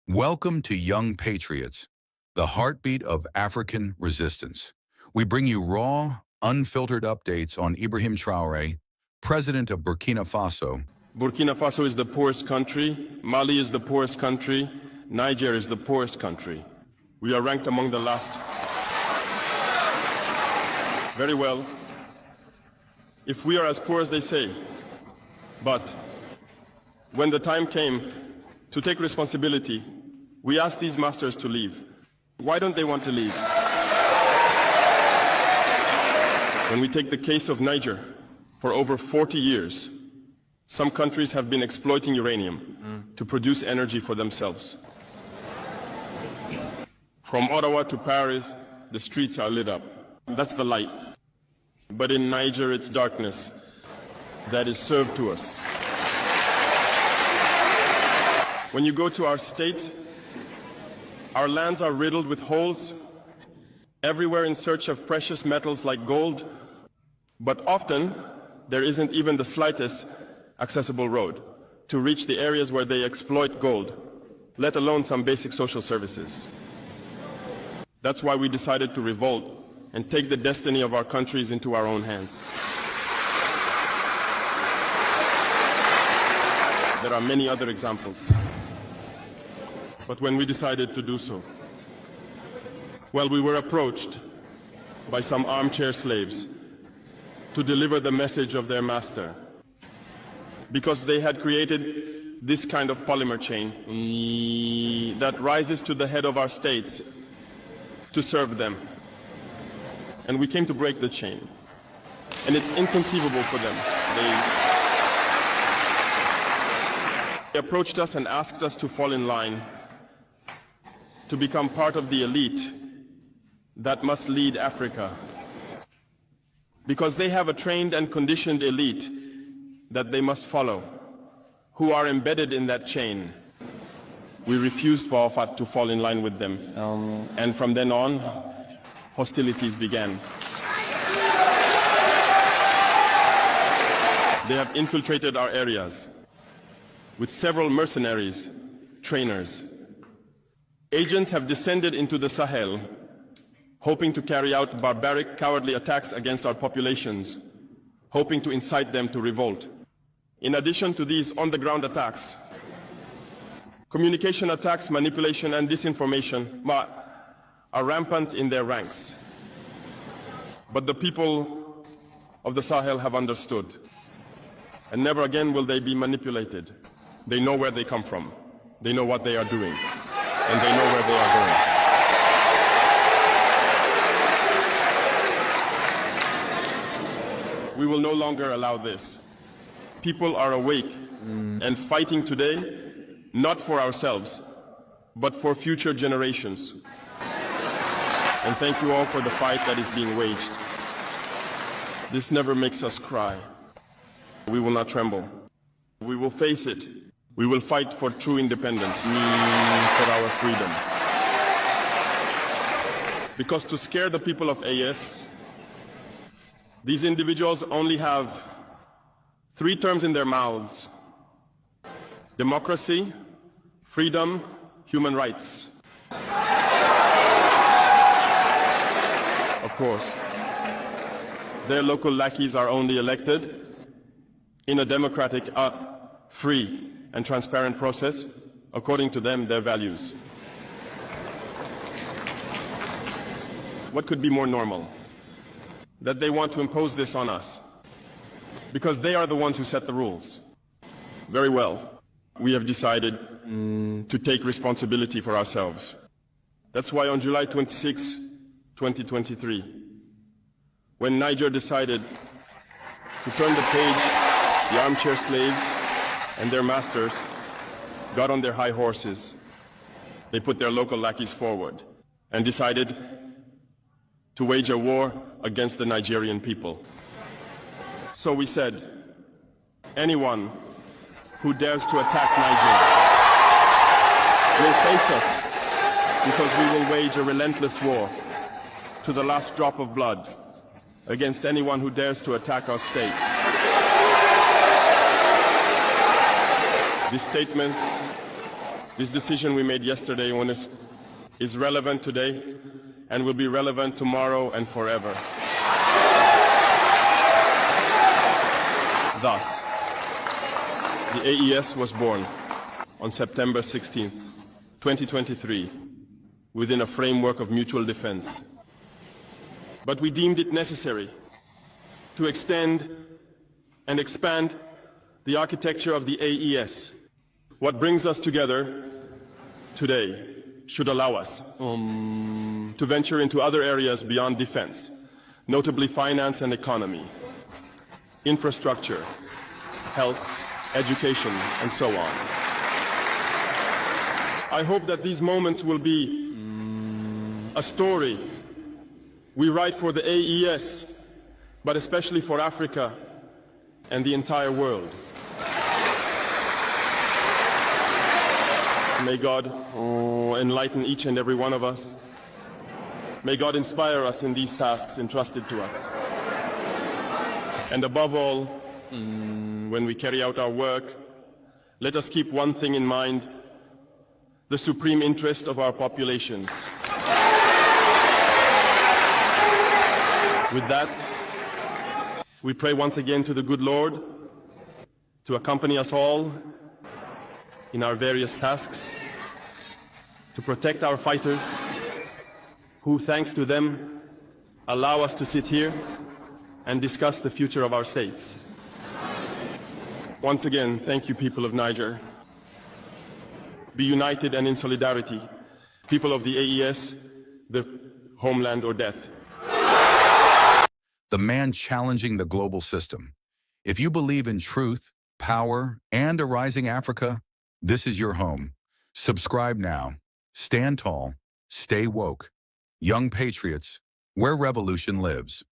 Welcome to Young Patriots, the heartbeat of African resistance. We bring you raw, unfiltered updates on Ibrahim Traoré, president of Burkina Faso. Burkina Faso is the poorest country, Mali is the poorest country, Niger is the poorest country. We are ranked among the last. Very well. If we are as poor as they say, but when the time came to take responsibility, we asked these masters to leave. Why don't they want to leave? When we take the case of Niger, for over 40 years, some countries have been exploiting uranium to produce energy for themselves. From Ottawa to Paris, the streets are lit up. That's the light. But in Niger, it's darkness that is served to us. When you go to our states, our lands are riddled with holes, everywhere in search of precious metals like gold, but often there isn't even the slightest accessible road to reach the areas where they exploit gold, let alone some basic social services. That's why we decided to revolt and take the destiny of our countries into our own hands. There are many other examples. But when we decided to do so, well, we were approached by some armchair slaves to deliver the message of their master, because they had created this kind of polymer chain that rises to the head of our states to serve them. And we came to break the chain. And it's inconceivable for them. They approached us and asked us to fall in line, to become part of the elite that must lead Africa. Because they have a trained and conditioned elite that they must follow, who are embedded in that chain. We refused to fall in line with them. And from then on, hostilities began. They have infiltrated our areas with several mercenaries, trainers. Agents have descended into the Sahel, hoping to carry out barbaric, cowardly attacks against our populations, hoping to incite them to revolt. In addition to these on-the-ground attacks, communication attacks, manipulation, and disinformation are rampant in their ranks. But the people of the Sahel have understood, and never again will they be manipulated. They know where they come from. They know what they are doing. And they know where they are going. We will no longer allow this. People are awake and fighting today, not for ourselves, but for future generations. And thank you all for the fight that is being waged. This never makes us cry. We will not tremble. We will face it. We will fight for true independence, for our freedom. Because to scare the people of AS, these individuals only have 3 terms in their mouths: democracy, freedom, human rights. Of course, their local lackeys are only elected in a democratic, free, and transparent process, according to them, their values. What could be more normal? That they want to impose this on us, because they are the ones who set the rules. Very well, we have decided to take responsibility for ourselves. That's why on July 26, 2023, when Niger decided to turn the page, the armchair slaves and their masters got on their high horses. They put their local lackeys forward and decided to wage a war against the Nigerian people. So we said, anyone who dares to attack Niger will face us, because we will wage a relentless war to the last drop of blood against anyone who dares to attack our states. This statement This decision we made yesterday is relevant today and will be relevant tomorrow and forever. Thus, the AES was born on September 16th, 2023, within a framework of mutual defense. But we deemed it necessary to extend and expand the architecture of the AES. What brings us together today should allow us to venture into other areas beyond defense, notably finance and economy, infrastructure, health, education, and so on. I hope that these moments will be a story we write for the AES, but especially for Africa and the entire world. May God enlighten each and every one of us. May God inspire us in these tasks entrusted to us. And above all, when we carry out our work, let us keep one thing in mind: the supreme interest of our populations. With that, we pray once again to the good Lord to accompany us all in our various tasks, to protect our fighters, who, thanks to them, allow us to sit here and discuss the future of our states. Once again, thank you, people of Niger. Be united and in solidarity. People of the AES, the homeland or death. The man challenging the global system. If you believe in truth, power, and a rising Africa, this is your home. Subscribe now. Stand tall. Stay woke. Young patriots, where revolution lives.